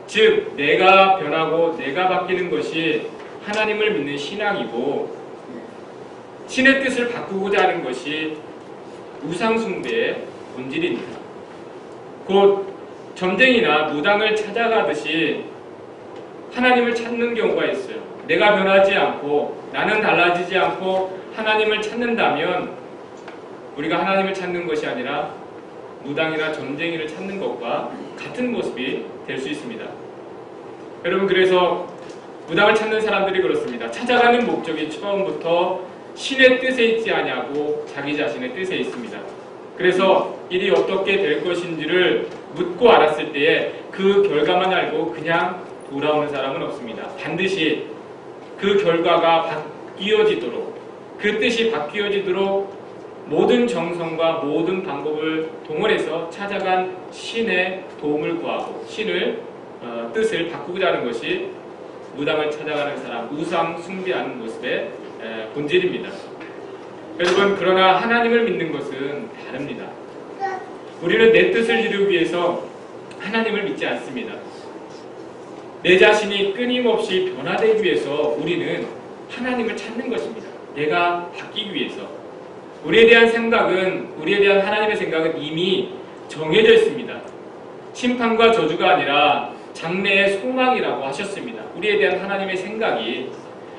즉 내가 변하고 내가 바뀌는 것이 하나님을 믿는 신앙이고, 신의 뜻을 바꾸고자 하는 것이 우상숭배의 본질입니다. 곧 점쟁이나 무당을 찾아가듯이 하나님을 찾는 경우가 있어요. 내가 변하지 않고 나는 달라지지 않고 하나님을 찾는다면 우리가 하나님을 찾는 것이 아니라 무당이나 점쟁이를 찾는 것과 같은 모습이 될 수 있습니다. 여러분, 그래서 무당을 찾는 사람들이 그렇습니다. 찾아가는 목적이 처음부터 신의 뜻에 있지 아니하고 자기 자신의 뜻에 있습니다. 그래서 일이 어떻게 될 것인지를 묻고 알았을 때에 그 결과만 알고 그냥 돌아오는 사람은 없습니다. 반드시 그 결과가 바뀌어지도록, 그 뜻이 바뀌어지도록 모든 정성과 모든 방법을 동원해서 찾아간 신의 도움을 구하고 신을 뜻을 바꾸고자 하는 것이 무당을 찾아가는 사람, 우상 숭배하는 모습의 본질입니다. 여러분, 그러나 하나님을 믿는 것은 다릅니다. 우리는 내 뜻을 이루기 위해서 하나님을 믿지 않습니다. 내 자신이 끊임없이 변화되기 위해서 우리는 하나님을 찾는 것입니다. 내가 바뀌기 위해서. 우리에 대한 생각은, 우리에 대한 하나님의 생각은 이미 정해져 있습니다. 심판과 저주가 아니라 장래의 소망이라고 하셨습니다. 우리에 대한 하나님의 생각이,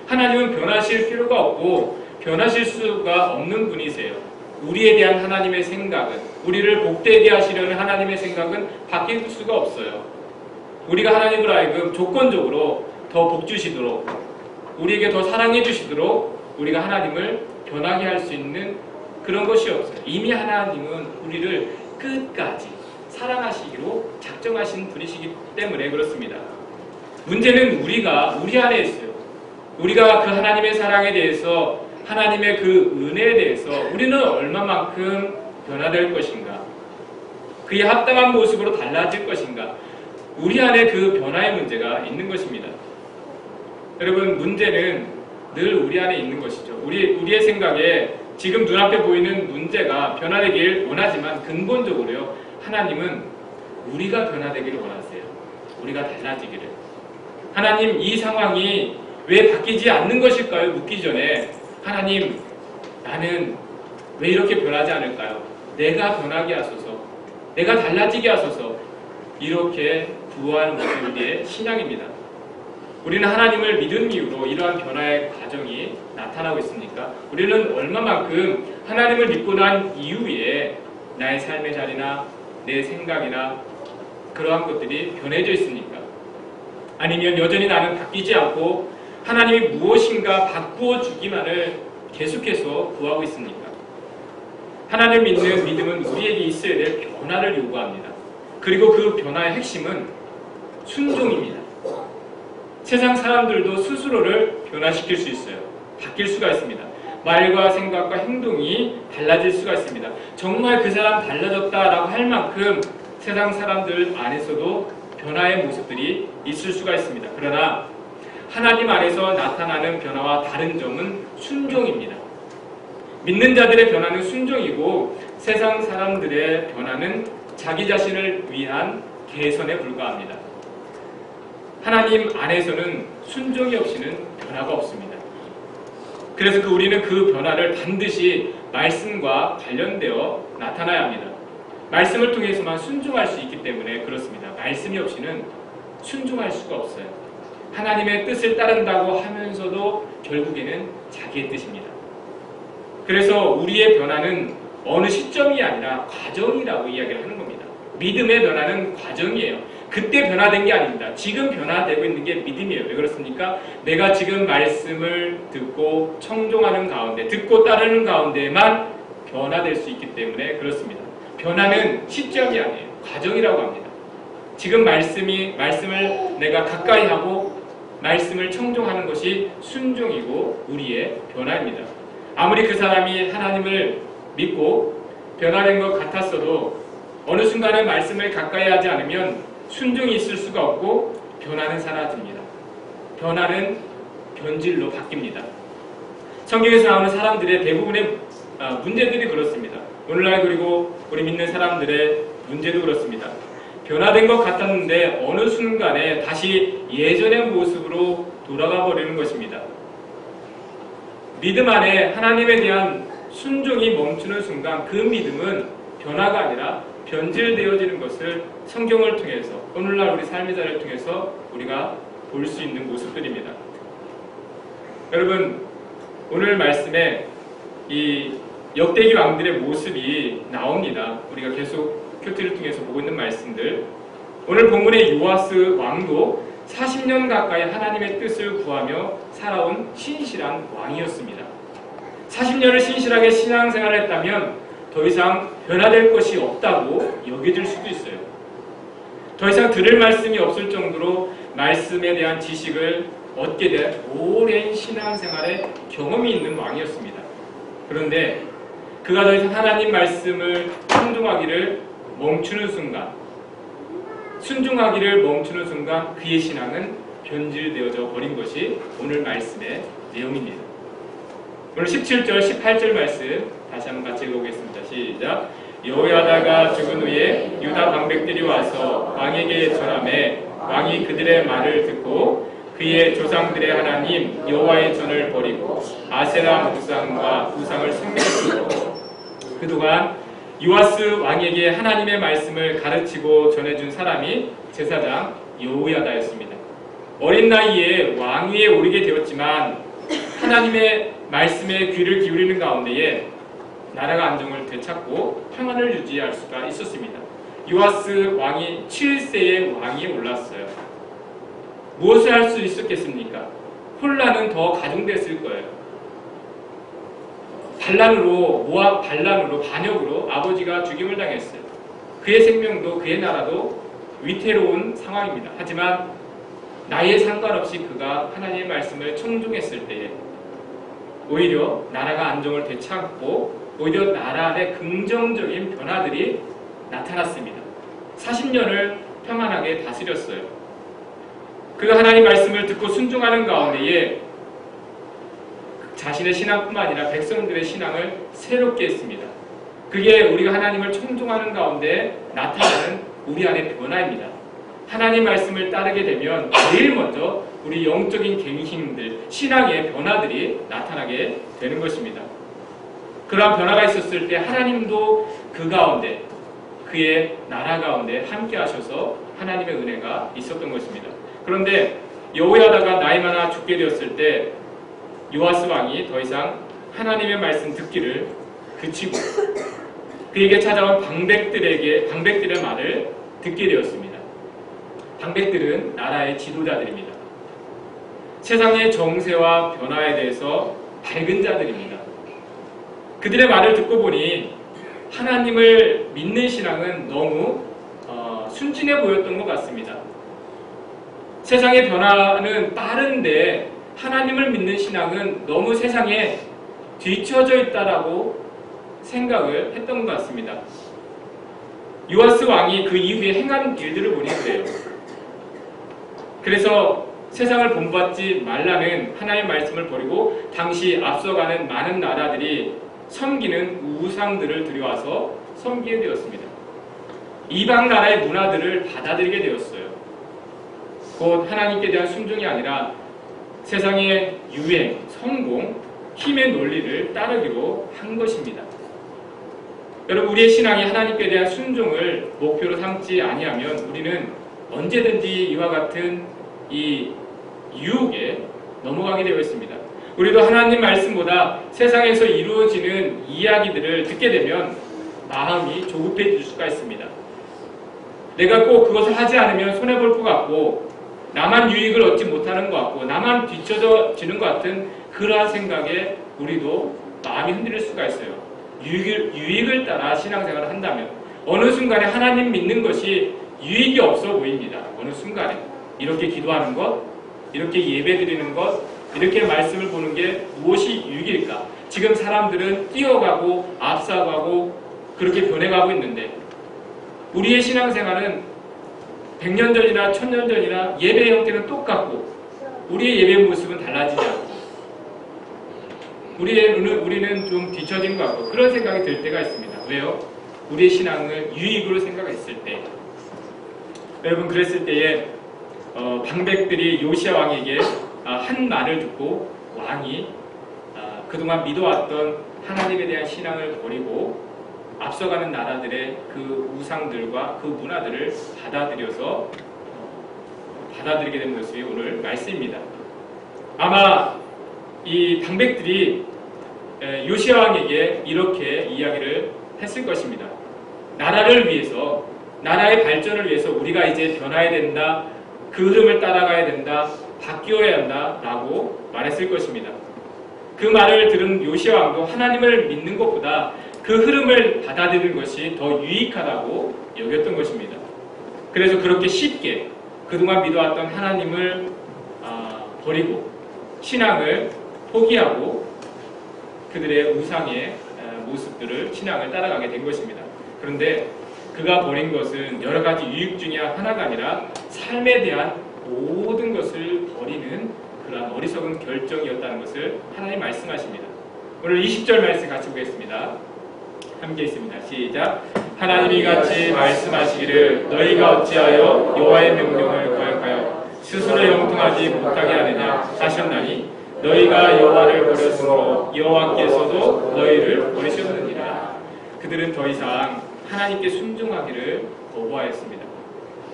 하나님은 변하실 필요가 없고 변하실 수가 없는 분이세요. 우리에 대한 하나님의 생각은, 우리를 복되게 하시려는 하나님의 생각은 바뀔 수가 없어요. 우리가 하나님을 하여금 조건적으로 더 복 주시도록, 우리에게 더 사랑해 주시도록 우리가 하나님을 변하게 할 수 있는 그런 것이 없어요. 이미 하나님은 우리를 끝까지 사랑하시기로 작정하신 분이시기 때문에 그렇습니다. 문제는 우리가 우리 안에 있어요. 우리가 그 하나님의 사랑에 대해서, 하나님의 그 은혜에 대해서 우리는 얼마만큼 변화될 것인가, 그에 합당한 모습으로 달라질 것인가, 우리 안에 그 변화의 문제가 있는 것입니다. 여러분, 문제는 늘 우리 안에 있는 것이죠. 우리의 생각에 지금 눈앞에 보이는 문제가 변화되길 원하지만 근본적으로요, 하나님은 우리가 변화되기를 원하세요. 우리가 달라지기를. 하나님, 이 상황이 왜 바뀌지 않는 것일까요? 묻기 전에 하나님, 나는 왜 이렇게 변하지 않을까요? 내가 변하게 하소서, 내가 달라지게 하소서, 이렇게 구하는 것이 우리의 신앙입니다. 우리는 하나님을 믿은 이유로 이러한 변화의 과정이 나타나고 있습니까? 우리는 얼마만큼 하나님을 믿고 난 이후에 나의 삶의 자리나 내 생각이나 그러한 것들이 변해져 있습니까? 아니면 여전히 나는 바뀌지 않고 하나님이 무엇인가 바꾸어 주기만을 계속해서 구하고 있습니까? 하나님을 믿는 믿음은 우리에게 있어야 될 변화를 요구합니다. 그리고 그 변화의 핵심은 순종입니다. 세상 사람들도 스스로를 변화시킬 수 있어요. 바뀔 수가 있습니다. 말과 생각과 행동이 달라질 수가 있습니다. 정말 그 사람 달라졌다라고 할 만큼 세상 사람들 안에서도 변화의 모습들이 있을 수가 있습니다. 그러나 하나님 안에서 나타나는 변화와 다른 점은 순종입니다. 믿는 자들의 변화는 순종이고 세상 사람들의 변화는 자기 자신을 위한 개선에 불과합니다. 하나님 안에서는 순종이 없이는 변화가 없습니다. 그래서 우리는 그 변화를 반드시 말씀과 관련되어 나타나야 합니다. 말씀을 통해서만 순종할 수 있기 때문에 그렇습니다. 말씀이 없이는 순종할 수가 없어요. 하나님의 뜻을 따른다고 하면서도 결국에는 자기의 뜻입니다. 그래서 우리의 변화는 어느 시점이 아니라 과정이라고 이야기를 하는 겁니다. 믿음의 변화는 과정이에요. 그때 변화된 게 아닙니다. 지금 변화되고 있는 게 믿음이에요. 왜 그렇습니까? 내가 지금 말씀을 듣고 청종하는 가운데, 듣고 따르는 가운데만 변화될 수 있기 때문에 그렇습니다. 변화는 시점이 아니에요. 과정이라고 합니다. 지금 말씀을 내가 가까이 하고 말씀을 청종하는 것이 순종이고 우리의 변화입니다. 아무리 그 사람이 하나님을 믿고 변화된 것 같았어도 어느 순간에 말씀을 가까이 하지 않으면 순종이 있을 수가 없고 변화는 사라집니다. 변화는 변질로 바뀝니다. 성경에서 나오는 사람들의 대부분의 문제들이 그렇습니다. 오늘날 그리고 우리 믿는 사람들의 문제도 그렇습니다. 변화된 것 같았는데 어느 순간에 다시 예전의 모습으로 돌아가 버리는 것입니다. 믿음 안에 하나님에 대한 순종이 멈추는 순간 그 믿음은 변화가 아니라 변질되어지는 것을 성경을 통해서 오늘날 우리 삶의 자리를 통해서 우리가 볼 수 있는 모습들입니다. 여러분, 오늘 말씀에 이 역대기 왕들의 모습이 나옵니다. 우리가 계속 큐티를 통해서 보고 있는 말씀들. 오늘 본문의 요아스 왕도 40년 가까이 하나님의 뜻을 구하며 살아온 신실한 왕이었습니다. 40년을 신실하게 신앙생활을 했다면 더 이상 변화될 것이 없다고 여겨질 수도 있어요. 더 이상 들을 말씀이 없을 정도로 말씀에 대한 지식을 얻게 된 오랜 신앙생활의 경험이 있는 왕이었습니다. 그런데 그가 더 이상 하나님 말씀을 순종하기를 멈추는 순간, 그의 신앙은 변질되어져 버린 것이 오늘 말씀의 내용입니다. 오늘 17절, 18절 말씀 다시 한번 같이 읽어보겠습니다. 시작. 여호야다가 죽은 후에 유다 방백들이 와서 왕에게 전하매 왕이 그들의 말을 듣고 그의 조상들의 하나님 여호와의 전을 버리고 아세라 우상과 우상을 섬겼으므로 그동안 요아스 왕에게 하나님의 말씀을 가르치고 전해준 사람이 제사장 여호야다였습니다. 어린 나이에 왕위에 오르게 되었지만 하나님의 말씀에 귀를 기울이는 가운데에 나라가 안정을 되찾고 평안을 유지할 수가 있었습니다. 요아스 왕이 7세의 왕이 올랐어요. 무엇을 할 수 있었겠습니까? 혼란은 더 가중됐을 거예요. 반역으로 아버지가 죽임을 당했어요. 그의 생명도 그의 나라도 위태로운 상황입니다. 하지만 나이에 상관없이 그가 하나님의 말씀을 청종했을 때에 오히려 나라가 안정을 되찾고 오히려 나라 안에 긍정적인 변화들이 나타났습니다. 40년을 평안하게 다스렸어요. 그가 하나님 말씀을 듣고 순종하는 가운데에 자신의 신앙뿐만 아니라 백성들의 신앙을 새롭게 했습니다. 그게 우리가 하나님을 청종하는 가운데 나타나는 우리 안의 변화입니다. 하나님 말씀을 따르게 되면 제일 먼저 우리 영적인 갱신들, 신앙의 변화들이 나타나게 되는 것입니다. 그러한 변화가 있었을 때 하나님도 그 가운데, 그의 나라 가운데 함께 하셔서 하나님의 은혜가 있었던 것입니다. 그런데 여호야다가 나이 많아 죽게 되었을 때 요아스 왕이 더 이상 하나님의 말씀 듣기를 그치고 그에게 찾아온 방백들의 말을 듣게 되었습니다. 방백들은 나라의 지도자들입니다. 세상의 정세와 변화에 대해서 밝은 자들입니다. 그들의 말을 듣고 보니 하나님을 믿는 신앙은 너무 순진해 보였던 것 같습니다. 세상의 변화는 빠른데 하나님을 믿는 신앙은 너무 세상에 뒤처져 있다라고 생각을 했던 것 같습니다. 요아스 왕이 그 이후에 행한 일들을 보니 그래요. 그래서 세상을 본받지 말라는 하나님의 말씀을 버리고 당시 앞서가는 많은 나라들이 섬기는 우상들을 들여와서 섬기게 되었습니다. 이방 나라의 문화들을 받아들이게 되었어요. 곧 하나님께 대한 순종이 아니라 세상의 유행, 성공, 힘의 논리를 따르기로 한 것입니다. 여러분, 우리의 신앙이 하나님께 대한 순종을 목표로 삼지 아니하면 우리는 언제든지 이와 같은 이 유혹에 넘어가게 되어 있습니다. 우리도 하나님 말씀보다 세상에서 이루어지는 이야기들을 듣게 되면 마음이 조급해질 수가 있습니다. 내가 꼭 그것을 하지 않으면 손해볼 것 같고 나만 유익을 얻지 못하는 것 같고 나만 뒤처져지는 것 같은 그러한 생각에 우리도 마음이 흔들릴 수가 있어요. 유익을 따라 신앙생활을 한다면 어느 순간에 하나님 믿는 것이 유익이 없어 보입니다. 어느 순간에 이렇게 기도하는 것, 이렇게 예배드리는 것, 이렇게 말씀을 보는 게 무엇이 유익일까? 지금 사람들은 뛰어가고 앞서가고 그렇게 변해가고 있는데 우리의 신앙생활은 100년 전이나 1000년 전이나 예배의 형태는 똑같고 우리의 예배 모습은 달라지지 않고 우리는 좀 뒤처진 것 같고 그런 생각이 들 때가 있습니다. 왜요? 우리의 신앙을 유익으로 생각했을 때 여러분 그랬을 때에 방백들이 요시야 왕에게 한 말을 듣고 왕이 그동안 믿어왔던 하나님에 대한 신앙을 버리고 앞서가는 나라들의 그 우상들과 그 문화들을 받아들이게 된 모습이 오늘 말씀입니다. 아마 이 방백들이 요시야 왕에게 이렇게 이야기를 했을 것입니다. 나라를 위해서, 나라의 발전을 위해서 우리가 이제 변화해야 된다, 그 흐름을 따라가야 된다, 바뀌어야 한다 라고 말했을 것입니다. 그 말을 들은 요시야 왕도 하나님을 믿는 것보다 그 흐름을 받아들이는 것이 더 유익하다고 여겼던 것입니다. 그래서 그렇게 쉽게 그동안 믿어왔던 하나님을 버리고 신앙을 포기하고 그들의 우상의 모습들을, 신앙을 따라가게 된 것입니다. 그런데 그가 버린 것은 여러 가지 유익 중에 하나가 아니라 삶에 대한 모든 것을 버리는 그러한 어리석은 결정이었다는 것을 하나님 말씀하십니다. 오늘 20절 말씀 같이 보겠습니다. 함께 있습니다. 시작. 하나님이 같이 말씀하시기를 너희가 어찌하여 여호와의 명령을 거역하여 스스로 영통하지 못하게 하느냐 하셨나니 너희가 여호와를 버렸으므로 여호와께서도 너희를 버리셨느니라. 그들은 더 이상 하나님께 순종하기를 거부하였습니다.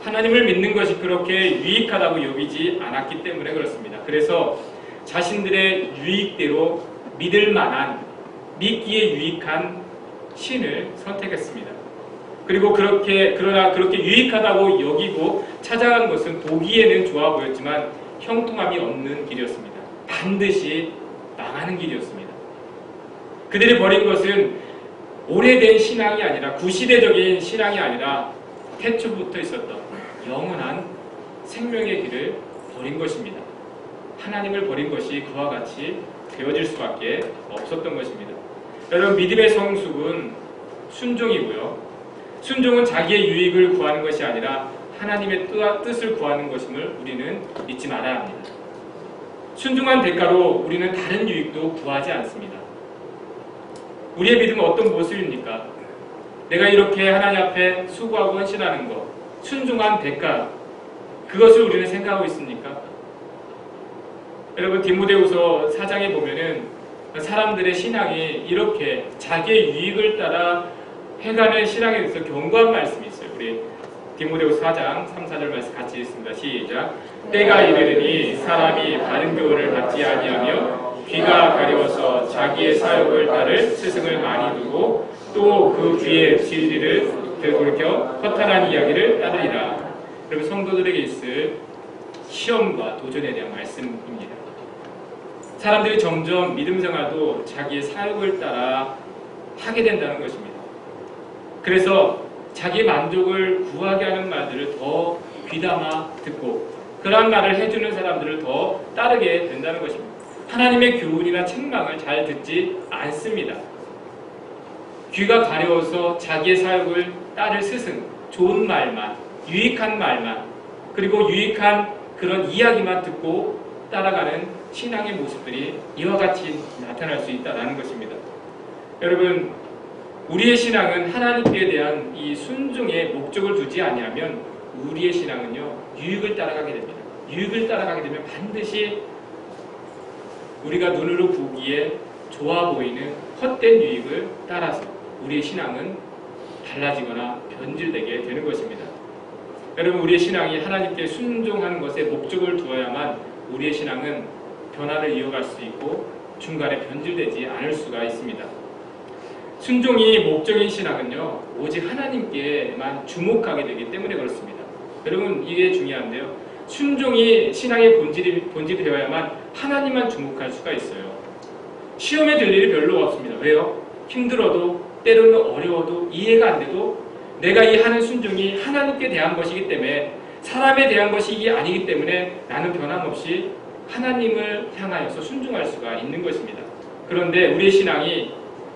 하나님을 믿는 것이 그렇게 유익하다고 여기지 않았기 때문에 그렇습니다. 그래서 자신들의 유익대로 믿을 만한, 믿기에 유익한 신을 선택했습니다. 그리고 그러나 그렇게 유익하다고 여기고 찾아간 것은 보기에는 좋아 보였지만 형통함이 없는 길이었습니다. 반드시 망하는 길이었습니다. 그들이 버린 것은 오래된 신앙이 아니라, 구시대적인 신앙이 아니라 태초부터 있었던 영원한 생명의 길을 버린 것입니다. 하나님을 버린 것이 그와 같이 되어질 수밖에 없었던 것입니다. 여러분, 믿음의 성숙은 순종이고요. 순종은 자기의 유익을 구하는 것이 아니라 하나님의 뜻을 구하는 것임을 우리는 잊지 말아야 합니다. 순종한 대가로 우리는 다른 유익도 구하지 않습니다. 우리의 믿음은 어떤 모습입니까? 내가 이렇게 하나님 앞에 수고하고 헌신하는 것, 순종한 대가, 그것을 우리는 생각하고 있습니까? 여러분, 디모데후서 4장에 보면은 사람들의 신앙이 이렇게 자기의 유익을 따라 해가는 신앙에 대해서 경고한 말씀이 있어요. 우리 디모데후서 4장 3, 4절 말씀 같이 읽습니다. 시작. 때가 이르르니 사람이 바른 교훈을 받지 아니하며 귀가 가려워서 자기의 사욕을 따를 스승을 많이 두고 또 그 귀에 진리를 되돌이켜 허탄한 이야기를 따르리라. 여러분, 성도들에게 있을 시험과 도전에 대한 말씀입니다. 사람들이 점점 믿음 생활도 자기의 사욕을 따라 하게 된다는 것입니다. 그래서 자기 만족을 구하게 하는 말들을 더 귀담아 듣고 그러한 말을 해주는 사람들을 더 따르게 된다는 것입니다. 하나님의 교훈이나 책망을 잘 듣지 않습니다. 귀가 가려워서 자기의 사욕을 따를 스승, 좋은 말만, 유익한 말만, 그리고 유익한 그런 이야기만 듣고 따라가는 신앙의 모습들이 이와 같이 나타날 수 있다는 것입니다. 여러분, 우리의 신앙은 하나님께 대한 이 순종에 목적을 두지 아니하면 우리의 신앙은요, 유익을 따라가게 됩니다. 유익을 따라가게 되면 반드시 우리가 눈으로 보기에 좋아 보이는 헛된 유익을 따라서 우리의 신앙은 달라지거나 변질되게 되는 것입니다. 여러분, 우리의 신앙이 하나님께 순종하는 것에 목적을 두어야만 우리의 신앙은 변화를 이어갈 수 있고 중간에 변질되지 않을 수가 있습니다. 순종이 목적인 신앙은요, 오직 하나님께만 주목하게 되기 때문에 그렇습니다. 여러분, 이게 중요한데요. 순종이 신앙의 본질이 되어야만 하나님만 주목할 수가 있어요. 시험에 들 일이 별로 없습니다. 왜요? 힘들어도, 때로는 어려워도, 이해가 안 돼도 내가 이 하는 순종이 하나님께 대한 것이기 때문에, 사람에 대한 것이 아니기 때문에 나는 변함없이 하나님을 향하여서 순종할 수가 있는 것입니다. 그런데 우리의 신앙이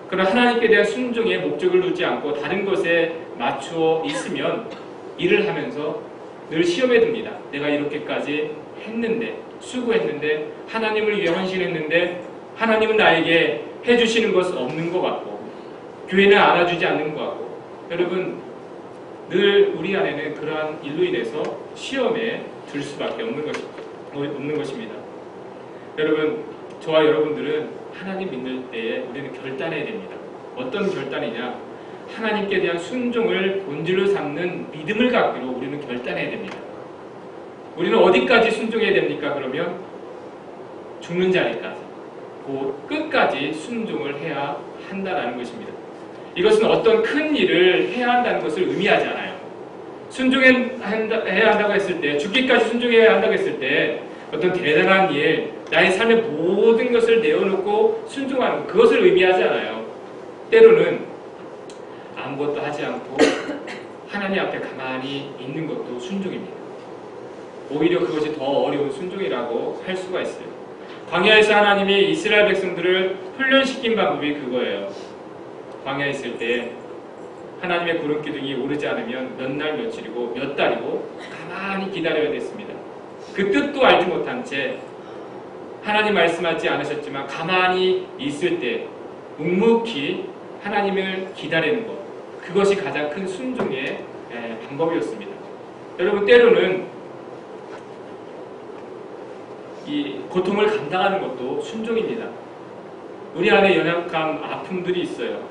그런 하나님께 대한 순종에 목적을 두지 않고 다른 것에 맞추어 있으면 일을 하면서 늘 시험에 듭니다. 내가 이렇게까지 했는데, 수고했는데, 하나님을 위해 헌신했는데 하나님은 나에게 해주시는 것은 없는 것 같고 교회는 알아주지 않는 것 같고, 여러분, 늘 우리 안에는 그러한 일로 인해서 시험에 들 수밖에 없는 것입니다. 여러분, 저와 여러분들은 하나님 믿는 때에 우리는 결단해야 됩니다. 어떤 결단이냐? 하나님께 대한 순종을 본질로 삼는 믿음을 갖기로 우리는 결단해야 됩니다. 우리는 어디까지 순종해야 됩니까? 그러면 죽는 자리까지, 곧 끝까지 순종을 해야 한다는 것입니다. 이것은 어떤 큰 일을 해야 한다는 것을 의미하지 않아요. 순종해야 한다고 했을 때, 죽기까지 순종해야 한다고 했을 때 어떤 대단한 일, 나의 삶의 모든 것을 내어놓고 순종하는 것, 그것을 의미하지 않아요. 때로는 아무것도 하지 않고 하나님 앞에 가만히 있는 것도 순종입니다. 오히려 그것이 더 어려운 순종이라고 할 수가 있어요. 광야에서 하나님이 이스라엘 백성들을 훈련시킨 방법이 그거예요. 광야에 있을 때 하나님의 구름 기둥이 오르지 않으면 몇 날 며칠이고 몇 달이고 가만히 기다려야 됐습니다. 그 뜻도 알지 못한 채 하나님 말씀하지 않으셨지만 가만히 있을 때 묵묵히 하나님을 기다리는 것, 그것이 가장 큰 순종의 방법이었습니다. 여러분, 때로는 이 고통을 감당하는 것도 순종입니다. 우리 안에 연약함, 아픔들이 있어요.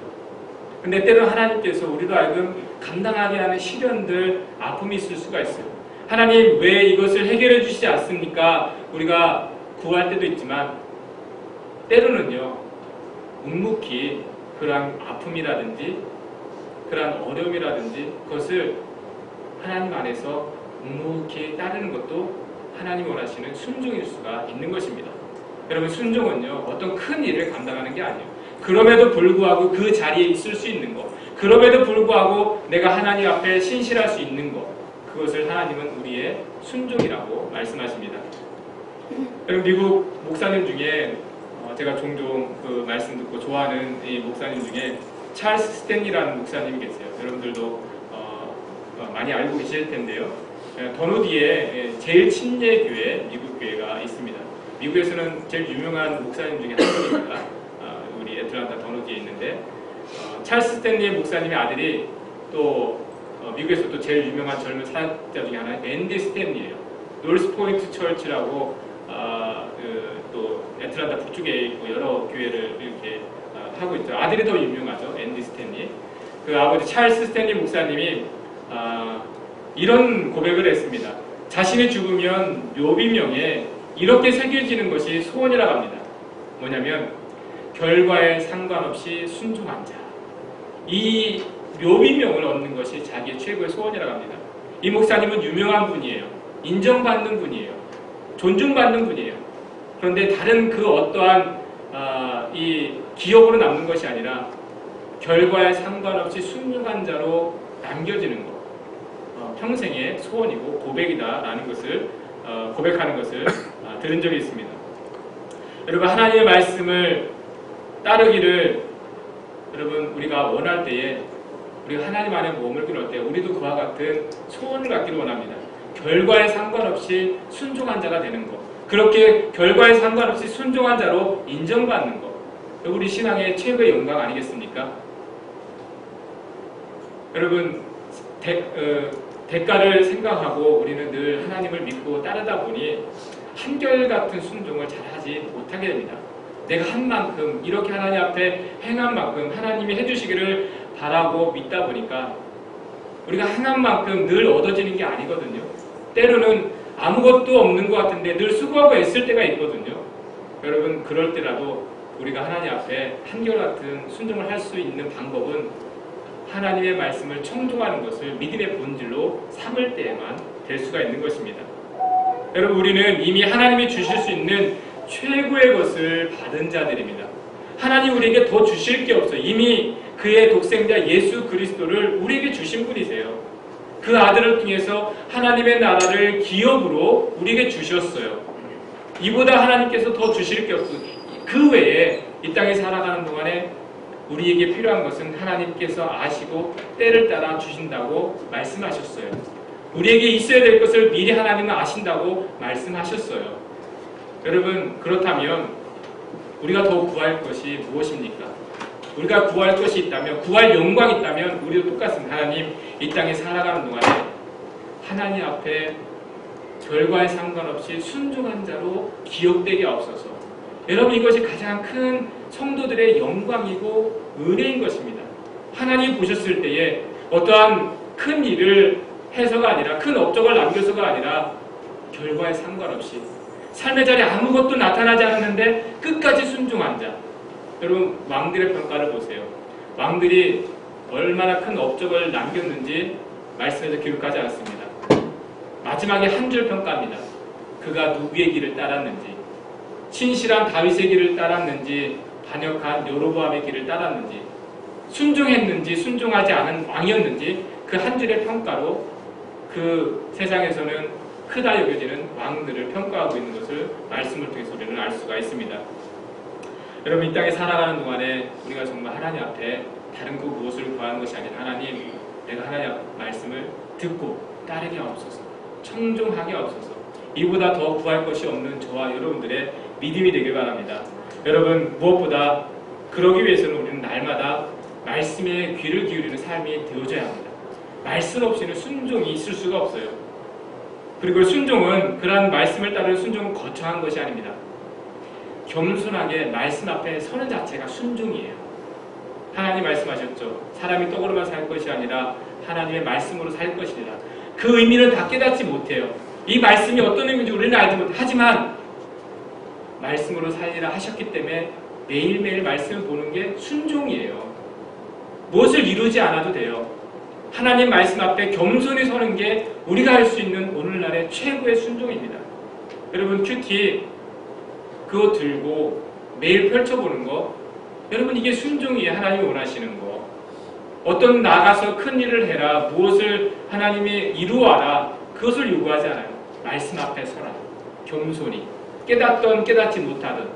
근데 때로는 하나님께서 우리도 알고 감당하게 하는 시련들, 아픔이 있을 수가 있어요. 하나님 왜 이것을 해결해 주시지 않습니까? 우리가 구할 때도 있지만 때로는요, 묵묵히 그러한 아픔이라든지 그러한 어려움이라든지 그것을 하나님 안에서 묵묵히 따르는 것도 하나님 원하시는 순종일 수가 있는 것입니다. 여러분, 순종은요, 어떤 큰 일을 감당하는 게 아니에요. 그럼에도 불구하고 그 자리에 있을 수 있는 것, 그럼에도 불구하고 내가 하나님 앞에 신실할 수 있는 것, 그것을 하나님은 우리의 순종이라고 말씀하십니다. 여러분, 미국 목사님 중에 제가 종종 그 말씀 듣고 좋아하는 이 목사님 중에 찰스 스탠리라는 목사님이 계세요. 여러분들도 많이 알고 계실 텐데요. 더노디에 제일 친례 교회, 미국 교회가 있습니다. 미국에서는 제일 유명한 목사님 중에 한 분입니다. 우리 애틀란타 더노디에 있는데 찰스 스탠리 목사님의 아들이 또 미국에서 또 제일 유명한 젊은 사역자 중에 하나는 앤디 스탠리예요. 노스 포인트 처치라고 또 애틀란타 북쪽에 있고 여러 교회를 이렇게 하고 있죠. 아들이 더 유명하죠. 앤디 스탠리. 그 아버지 찰스 스탠리 목사님이 이런 고백을 했습니다. 자신이 죽으면 묘비명에 이렇게 새겨지는 것이 소원이라고 합니다. 뭐냐면 결과에 상관없이 순종한 자. 이 묘비명을 얻는 것이 자기의 최고의 소원이라고 합니다. 이 목사님은 유명한 분이에요. 인정받는 분이에요. 존중받는 분이에요. 그런데 다른 그 어떠한 이 기억으로 남는 것이 아니라 결과에 상관없이 순종한 자로 남겨지는 것, 평생의 소원이고 고백이다라는 것을 고백하는 것을 들은 적이 있습니다. 여러분, 하나님의 말씀을 따르기를 여러분 우리가 원할 때에 우리가 하나님 안에 머물기를 때 우리도 그와 같은 소원을 갖기를 원합니다. 결과에 상관없이 순종한 자가 되는 것, 그렇게 결과에 상관없이 순종한 자로 인정받는 것, 우리 신앙의 최고의 영광 아니겠습니까? 여러분, 대가를 생각하고 우리는 늘 하나님을 믿고 따르다 보니 한결같은 순종을 잘하지 못하게 됩니다. 내가 한 만큼, 이렇게 하나님 앞에 행한 만큼 하나님이 해주시기를 바라고 믿다 보니까 우리가 행한 만큼 늘 얻어지는 게 아니거든요. 때로는 아무것도 없는 것 같은데 늘 수고하고 애쓸 때가 있거든요. 여러분, 그럴 때라도 우리가 하나님 앞에 한결같은 순종을 할 수 있는 방법은 하나님의 말씀을 청종하는 것을 믿음의 본질로 삼을 때에만 될 수가 있는 것입니다. 여러분, 우리는 이미 하나님이 주실 수 있는 최고의 것을 받은 자들입니다. 하나님 우리에게 더 주실 게 없어요. 이미 그의 독생자 예수 그리스도를 우리에게 주신 분이세요. 그 아들을 통해서 하나님의 나라를 기업으로 우리에게 주셨어요. 이보다 하나님께서 더 주실 게 없어요. 그 외에 이 땅에 살아가는 동안에 우리에게 필요한 것은 하나님께서 아시고 때를 따라 주신다고 말씀하셨어요. 우리에게 있어야 될 것을 미리 하나님은 아신다고 말씀하셨어요. 여러분, 그렇다면 우리가 더 구할 것이 무엇입니까? 우리가 구할 것이 있다면, 구할 영광이 있다면 우리도 똑같습니다. 하나님, 이 땅에 살아가는 동안에 하나님 앞에 결과에 상관없이 순종한 자로 기억되게 하옵소서. 여러분, 이것이 가장 큰 성도들의 영광이고 은혜인 것입니다. 하나님 보셨을 때에 어떠한 큰 일을 해서가 아니라, 큰 업적을 남겨서가 아니라 결과에 상관없이 삶의 자리에 아무것도 나타나지 않았는데 끝까지 순종한 자. 여러분, 왕들의 평가를 보세요. 왕들이 얼마나 큰 업적을 남겼는지 말씀에서 기록하지 않습니다. 마지막에 한 줄 평가합니다. 그가 누구의 길을 따랐는지, 신실한 다윗의 길을 따랐는지, 반역한 여로보암의 길을 따랐는지, 순종했는지 순종하지 않은 왕이었는지 그 한 줄의 평가로 그 세상에서는 크다 여겨지는 왕들을 평가하고 있는 것을 말씀을 통해서 우리는 알 수가 있습니다. 여러분, 이 땅에 살아가는 동안에 우리가 정말 하나님 앞에 다른 그 무엇을 구하는 것이 아니라, 하나님, 내가 하나님 말씀을 듣고 따르게 하옵소서, 청종하게 하옵소서. 이보다 더 구할 것이 없는 저와 여러분들의 믿음이 되길 바랍니다. 여러분, 무엇보다 그러기 위해서는 우리는 날마다 말씀에 귀를 기울이는 삶이 되어져야 합니다. 말씀 없이는 순종이 있을 수가 없어요. 그리고 순종은, 그러한 말씀을 따르는 순종은 거창한 것이 아닙니다. 겸손하게 말씀 앞에 서는 자체가 순종이에요. 하나님 말씀하셨죠. 사람이 떡으로만 살 것이 아니라 하나님의 말씀으로 살 것이니라. 그 의미를 다 깨닫지 못해요. 이 말씀이 어떤 의미인지 우리는 알지 못해요. 하지만 말씀으로 살리라 하셨기 때문에 매일매일 말씀을 보는 게 순종이에요. 무엇을 이루지 않아도 돼요. 하나님 말씀 앞에 겸손히 서는 게 우리가 할 수 있는 오늘날의 최고의 순종입니다. 여러분, 큐티 그거 들고 매일 펼쳐보는 거, 여러분, 이게 순종이에요. 하나님이 원하시는 거. 어떤 나가서 큰 일을 해라, 무엇을 하나님이 이루어라, 그것을 요구하지 않아요. 말씀 앞에 서라, 겸손히, 깨닫던 깨닫지 못하던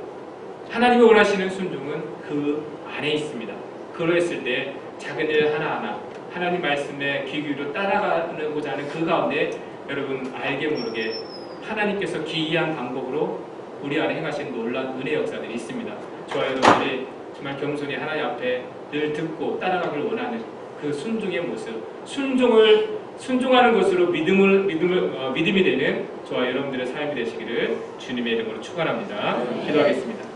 하나님이 원하시는 순종은 그 안에 있습니다. 그러했을 때 작은 일 하나하나 하나님 말씀에 귀 기울여 따라가고자 하는 그 가운데 여러분, 알게 모르게 하나님께서 기이한 방법으로 우리 안에 행하신 놀라운 은혜 역사들이 있습니다. 저와 여러분들이 정말 겸손히 하나님 앞에 늘 듣고 따라가길 원하는 그 순종의 모습, 순종하는 것으로 믿음이 되는 저와 여러분들의 삶이 되시기를 주님의 이름으로 축원합니다. 기도하겠습니다.